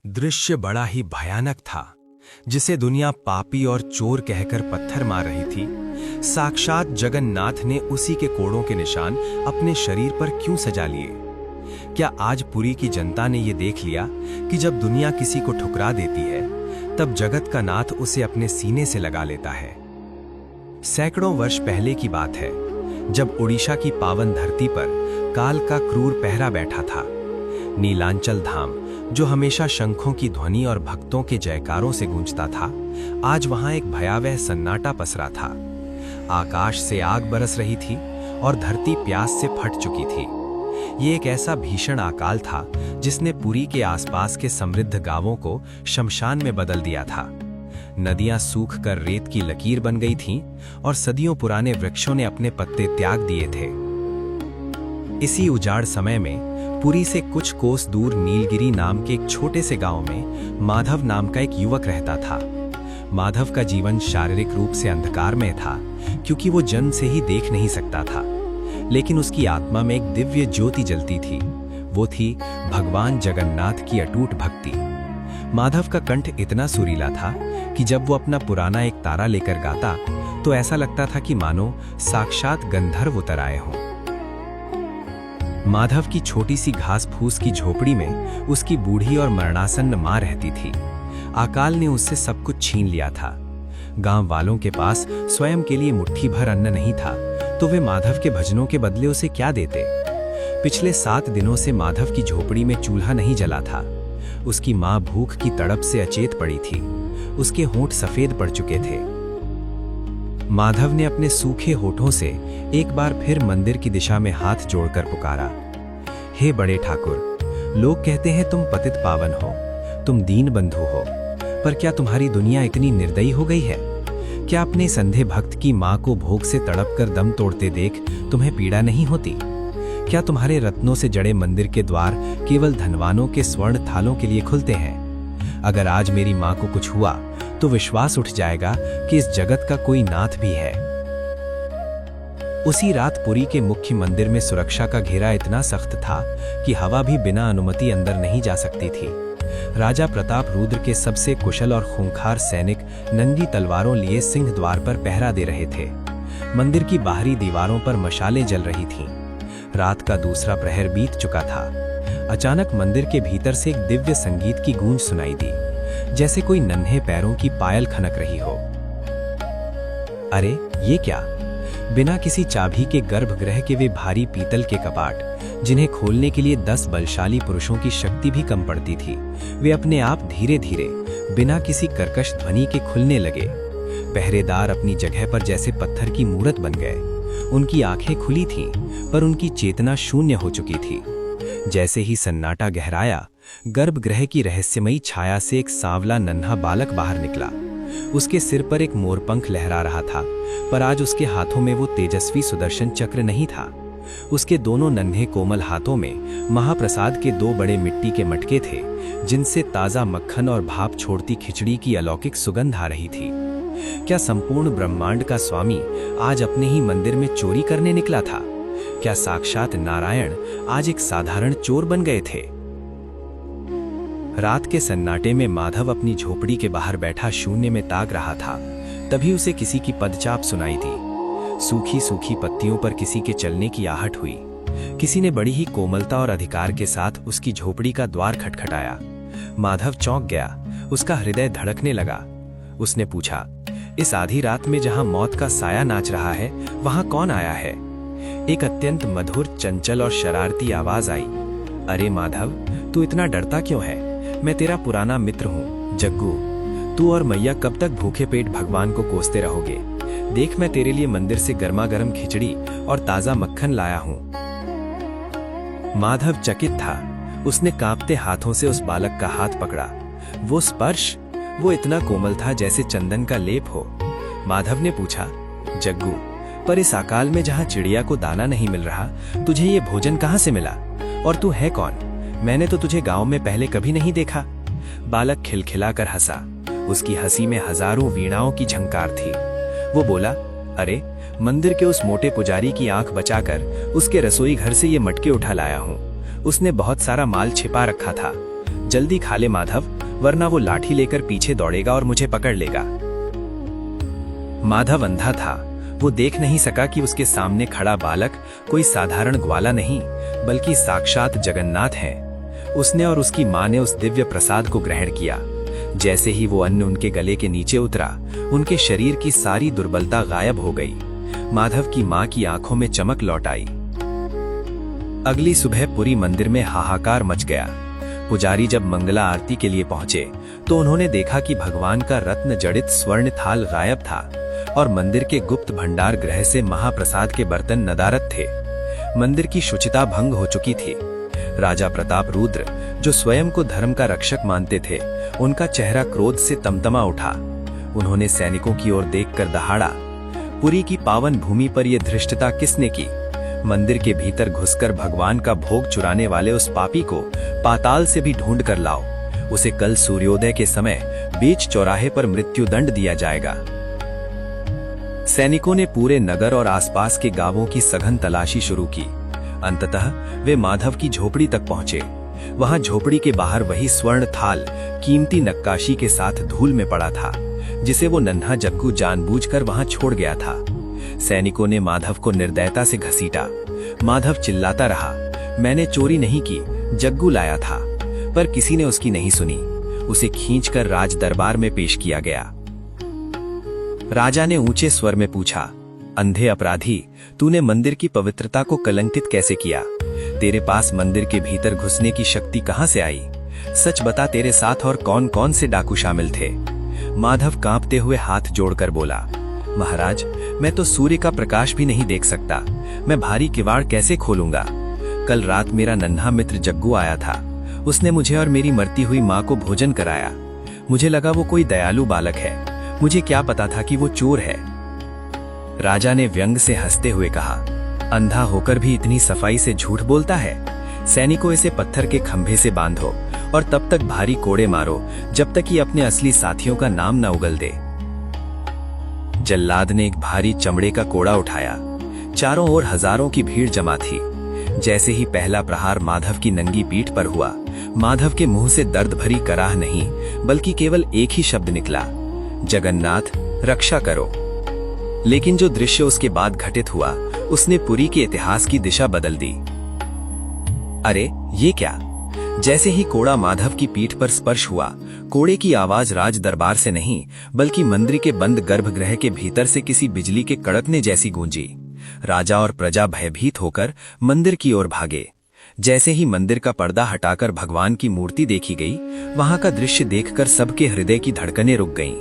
दृश्य बड़ा ही भयानक था, जिसे दुनिया पापी और चोर कहकर पत्थर मार रही थी। साक्षात जगन्नाथ ने उसी के कोड़ों के निशान अपने शरीर पर क्यों सजा लिए? क्या आज पुरी की जनता ने यह देख लिया कि जब दुनिया किसी को ठुकरा देती है, तब जगत का नाथ उसे अपने सीने से लगा लेता है? सैकड़ों वर्ष पहले की बात है, जब ओडिशा की पावन धरती पर काल का क्रूर पहरा बैठा था। नीलांचल धाम, जो हमेशा शंखों की ध्वनि और भक्तों के जयकारों से गूंजता था, आज वहां एक भयावह सन्नाटा पसरा था। आकाश से आग बरस रही थी और धरती प्यास से फट चुकी थी। ये एक ऐसा भीषण अकाल था जिसने पुरी के आसपास के समृद्ध गांवों को शमशान में बदल दिया था। नदियां सूख कर रेत की लकीर बन गई थीं और सदियों पुराने वृक्षों ने अपने पत्ते त्याग दिए थे। इसी उजाड़ समय में पुरी से कुछ कोस दूर नीलगिरी नाम के एक छोटे से गांव में माधव नाम का एक युवक रहता था। माधव का जीवन शारीरिक रूप से अंधकार में था, क्योंकि वो जन्म से ही देख नहीं सकता था, लेकिन उसकी आत्मा में एक दिव्य ज्योति जलती थी। वो थी भगवान जगन्नाथ की अटूट भक्ति। माधव का कंठ इतना सुरीला था कि जब वो अपना पुराना एक तारा लेकर गाता, तो ऐसा लगता था कि मानो साक्षात गंधर्व उतर आए हों। माधव की छोटी सी घास फूस की झोपड़ी में उसकी बूढ़ी और मरणासन्न मां रहती थी। अकाल ने उससे सब कुछ छीन लिया था। गांव वालों के पास स्वयं के लिए मुट्ठी भर अन्न नहीं था, तो वे माधव के भजनों के बदले उसे क्या देते? पिछले 7 दिनों से माधव की झोपड़ी में चूल्हा नहीं जला था। उसकी मां भूख की तड़प से अचेत पड़ी थी। उसके होंठ सफेद पड़ चुके थे। माधव ने अपने सूखे होठों से एक बार फिर मंदिर की दिशा में हाथ जोड़कर पुकारा, हे बड़े ठाकुर, लोग कहते हैं तुम पतित पावन हो, तुम दीन बंधु हो, पर क्या तुम्हारी दुनिया इतनी निर्दयी हो गई है? क्या अपने संधे भक्त की मां को भोग से तड़प कर दम तोड़ते देख तुम्हें पीड़ा नहीं होती? क्या तुम्हारे रत्नों से जड़े मंदिर के द्वार केवल धनवानों के स्वर्ण थालों के लिए खुलते हैं? अगर आज मेरी मां को कुछ हुआ तो विश्वास उठ जाएगा कि इस जगत का कोई नाथ भी है। उसी रात पुरी के मुख्य मंदिर में सुरक्षा का घेरा इतना सख्त था कि हवा भी बिना अनुमति अंदर नहीं जा सकती थी। राजा प्रताप रुद्र के सबसे कुशल और खूंखार सैनिक नंगी तलवारों लिए सिंह द्वार पर पहरा दे रहे थे। मंदिर की बाहरी दीवारों पर मशालें जल रही थीं। रात का दूसरा प्रहर बीत चुका था। अचानक मंदिर के भीतर से एक दिव्य संगीत की गूंज सुनाई दी, जैसे कोई नन्हे पैरों की पायल खनक रही हो। अरे ये क्या? बिना किसी चाबी के गर्भगृह के वे भारी पीतल के कपाट, जिन्हें खोलने के लिए 10 बलशाली पुरुषों की शक्ति भी कम पड़ती थी, वे अपने आप धीरे धीरे बिना किसी कर्कश ध्वनि के खुलने लगे। पहरेदार अपनी जगह पर जैसे पत्थर की मूरत बन गए। उनकी आंखें खुली थीं, पर उनकी चेतना शून्य हो चुकी थी। जैसे ही सन्नाटा गहराया, गर्भगृह की रहस्यमयी छाया से एक सांवला नन्हा बालक बाहर निकला। उसके सिर पर एक मोरपंख लहरा रहा था, पर आज उसके हाथों में वो तेजस्वी सुदर्शन चक्र नहीं था। उसके दोनों नन्हे कोमल हाथों में महाप्रसाद के 2 बड़े मिट्टी के मटके थे, जिनसे ताजा मक्खन और भाप छोड़ती खिचड़ी की अलौकिक सुगंध आ रही थी। क्या संपूर्ण ब्रह्मांड का स्वामी आज अपने ही मंदिर में चोरी करने निकला था? क्या साक्षात नारायण आज एक साधारण चोर बन गए थे? रात के सन्नाटे में माधव अपनी झोपड़ी के बाहर बैठा शून्य में ताक रहा था। तभी उसे किसी की पदचाप सुनाई दी। सूखी सूखी पत्तियों पर किसी के चलने की आहट हुई। किसी ने बड़ी ही कोमलता और अधिकार के साथ उसकी झोपड़ी का द्वार खटखटाया। माधव चौंक गया। उसका हृदय धड़कने लगा। उसने पूछा, इस आधी रात में जहां मौत का साया नाच रहा है, वहां कौन आया है? एक अत्यंत मधुर, चंचल और शरारती आवाज आई, अरे माधव, तू इतना डरता क्यों है? मैं तेरा पुराना मित्र हूँ, जग्गू। तू और मैया कब तक भूखे पेट भगवान को कोसते रहोगे? देख, मैं तेरे लिए मंदिर से गर्मा गर्म खिचड़ी और ताजा मक्खन लाया हूँ। माधव चकित था। उसने कांपते हाथों से उस बालक का हाथ पकड़ा। वो स्पर्श, वो इतना कोमल था जैसे चंदन का लेप हो। माधव ने पूछा, जग्गू, पर इस अकाल में जहाँ चिड़िया को दाना नहीं मिल रहा, तुझे ये भोजन कहाँ से मिला? और तू है कौन? मैंने तो तुझे गांव में पहले कभी नहीं देखा। बालक खिलखिलाकर हंसा। उसकी हंसी में हजारों वीणाओं की झंकार थी। वो बोला, अरे, मंदिर के उस मोटे पुजारी की आंख बचाकर उसके रसोई घर से ये मटके उठा लाया हूँ। उसने बहुत सारा माल छिपा रखा था। जल्दी खा ले माधव, वरना वो लाठी लेकर पीछे दौड़ेगा और मुझे पकड़ लेगा। माधव अंधा था, वो देख नहीं सका कि उसके सामने खड़ा बालक कोई साधारण ग्वाला नहीं, बल्कि साक्षात जगन्नाथ है। उसने और उसकी माँ ने उस दिव्य प्रसाद को ग्रहण किया। जैसे ही वो अन्न उनके गले के नीचे उतरा, उनके शरीर की सारी दुर्बलता गायब हो गई। माधव की माँ की आंखों में चमक लौट आई। अगली सुबह पुरी मंदिर में हाहाकार मच गया। पुजारी जब मंगला आरती के लिए पहुंचे तो उन्होंने देखा कि भगवान का रत्न जड़ित स्वर्ण थाल गायब था और मंदिर के गुप्त भंडार गृह से महाप्रसाद के बर्तन नदारद थे। मंदिर की शुचिता भंग हो चुकी थी। राजा प्रताप रुद्र, जो स्वयं को धर्म का रक्षक मानते थे, उनका चेहरा क्रोध से तमतमा उठा। उन्होंने सैनिकों की ओर देखकर दहाड़ा, पुरी की पावन भूमि पर यह धृष्टता किसने की? मंदिर के भीतर घुसकर भगवान का भोग चुराने वाले उस पापी को पाताल से भी ढूंढ कर लाओ। उसे कल सूर्योदय के समय बीच चौराहे पर मृत्यु दंड दिया जाएगा। सैनिकों ने पूरे नगर और आसपास के गांवों की सघन तलाशी शुरू की। अंततः वे माधव की झोपड़ी तक पहुंचे। वहां झोपड़ी के बाहर वही स्वर्ण थाल कीमती नक्काशी के साथ धूल में पड़ा था, जिसे वो नन्हा जग्गू जानबूझकर वहां छोड़ गया था। सैनिकों ने माधव को निर्दयता से घसीटा। माधव चिल्लाता रहा, मैंने चोरी नहीं की, जग्गू लाया था। पर किसी ने उसकी नहीं सुनी। उसे खींचकर राज दरबार में पेश किया गया। राजा ने ऊंचे स्वर में पूछा, अंधे अपराधी, तूने मंदिर की पवित्रता को कलंकित कैसे किया? तेरे पास मंदिर के भीतर घुसने की शक्ति कहां से आई? सच बता, तेरे साथ और कौन कौन से डाकू शामिल थे? माधव कांपते हुए हाथ जोड़कर बोला, महाराज, मैं तो सूर्य का प्रकाश भी नहीं देख सकता। मैं भारी किवाड़ कैसे खोलूंगा? कल रात मेरा नन्हा मित्र जग्गू आया था। उसने मुझे और मेरी मरती हुई माँ को भोजन कराया। मुझे लगा वो कोई दयालु बालक है। मुझे क्या पता था कि वो चोर है। राजा ने व्यंग से हंसते हुए कहा, अंधा होकर भी इतनी सफाई से झूठ बोलता है? सैनिकों, इसे पत्थर के खंभे से बांधो और तब तक भारी कोड़े मारो जब तक ये अपने असली साथियों का नाम न उगल दे। जल्लाद ने एक भारी चमड़े का कोड़ा उठाया। चारों ओर हजारों की भीड़ जमा थी। जैसे ही पहला प्रहार माधव की नंगी पीठ पर हुआ, माधव के मुंह से दर्द भरी कराह नहीं, बल्कि केवल एक ही शब्द निकला, जगन्नाथ, रक्षा करो। लेकिन जो दृश्य उसके बाद घटित हुआ, उसने पुरी के इतिहास की दिशा बदल दी। अरे ये क्या? जैसे ही कोड़ा माधव की पीठ पर स्पर्श हुआ, कोड़े की आवाज राज दरबार से नहीं, बल्कि मंदिर के बंद गर्भगृह के भीतर से किसी बिजली के कड़कने जैसी गूंजी। राजा और प्रजा भयभीत होकर मंदिर की ओर भागे। जैसे ही मंदिर का पर्दा हटाकर भगवान की मूर्ति देखी गई, वहां का दृश्य देखकर सबके हृदय की धड़कनें रुक गईं।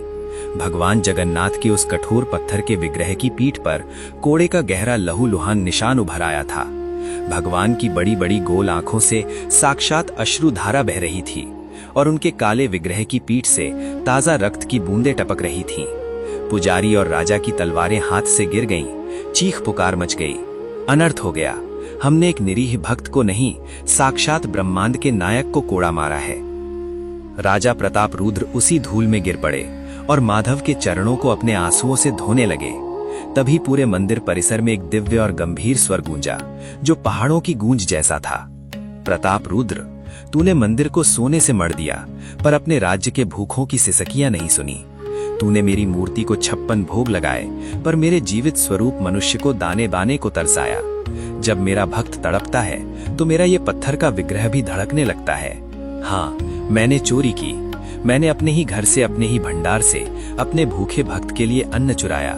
भगवान जगन्नाथ के उस कठोर पत्थर के विग्रह की पीठ पर कोड़े का गहरा लहूलुहान निशान उभर आया था। भगवान की बड़ी बड़ी गोल आंखों से साक्षात अश्रुधारा बह रही थी और उनके काले विग्रह की पीठ से ताजा रक्त की बूंदें टपक रही थीं। पुजारी और राजा की तलवारें हाथ से गिर गईं। चीख पुकार मच गई। अनर्थ हो गया। हमने एक निरीह भक्त को नहीं, साक्षात ब्रह्मांड के नायक को कोड़ा मारा है। राजा प्रताप रुद्र उसी धूल में गिर पड़े और माधव के चरणों को अपने आंसुओं से धोने लगे। तभी पूरे मंदिर परिसर में एक दिव्य और गंभीर स्वर गूंजा, जो पहाड़ों की गूंज जैसा था। प्रताप रुद्र, तूने मंदिर को सोने से मढ़ दिया, पर अपने राज्य के भूखों की सिसकियां नहीं सुनी। तूने मेरी मूर्ति को 56 भोग लगाए, पर मेरे जीवित स्वरूप मनुष्य को दाने दाने को तरसाया। जब मेरा भक्त तड़पता है तो मेरा ये पत्थर का विग्रह भी धड़कने लगता है। हाँ, मैंने चोरी की। मैंने अपने ही घर से, अपने ही भंडार से अपने भूखे भक्त के लिए अन्न चुराया।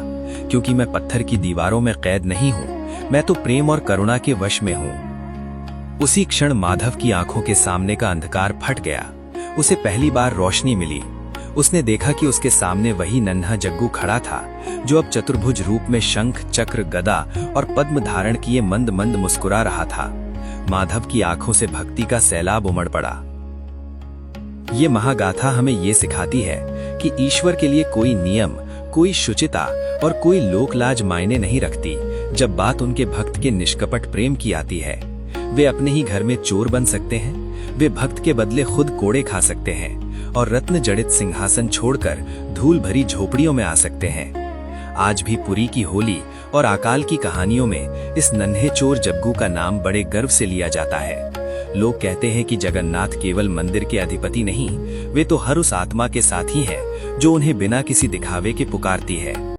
क्योंकि मैं पत्थर की दीवारों में कैद नहीं हूं, मैं तो प्रेम और करुणा के वश में हूं। उसी क्षण माधव की आंखों के सामने का अंधकार फट गया। उसे पहली बार रोशनी मिली। उसने देखा कि उसके सामने वही नन्हा जग्गू खड़ा था, जो अब चतुर्भुज रूप में शंख, चक्र, गदा और पद्म धारण किए मंद मंद मुस्कुरा रहा था। माधव की आंखों से भक्ति का सैलाब उमड़ पड़ा। ये महागाथा हमें ये सिखाती है कि ईश्वर के लिए कोई नियम, कोई शुचिता और कोई लोकलाज मायने नहीं रखती। जब बात उनके भक्त के निष्कपट प्रेम की आती है, वे अपने ही घर में चोर बन सकते हैं। वे भक्त के बदले खुद कोड़े खा सकते हैं और रत्न जड़ित सिंहासन छोड़कर धूल भरी झोपड़ियों में आ सकते हैं। आज भी पुरी की होली और अकाल की कहानियों में इस नन्हे चोर जग्गू का नाम बड़े गर्व से लिया जाता है। लोग कहते हैं कि जगन्नाथ केवल मंदिर के अधिपति नहीं, वे तो हर उस आत्मा के साथ ही है जो उन्हें बिना किसी दिखावे के पुकारती है।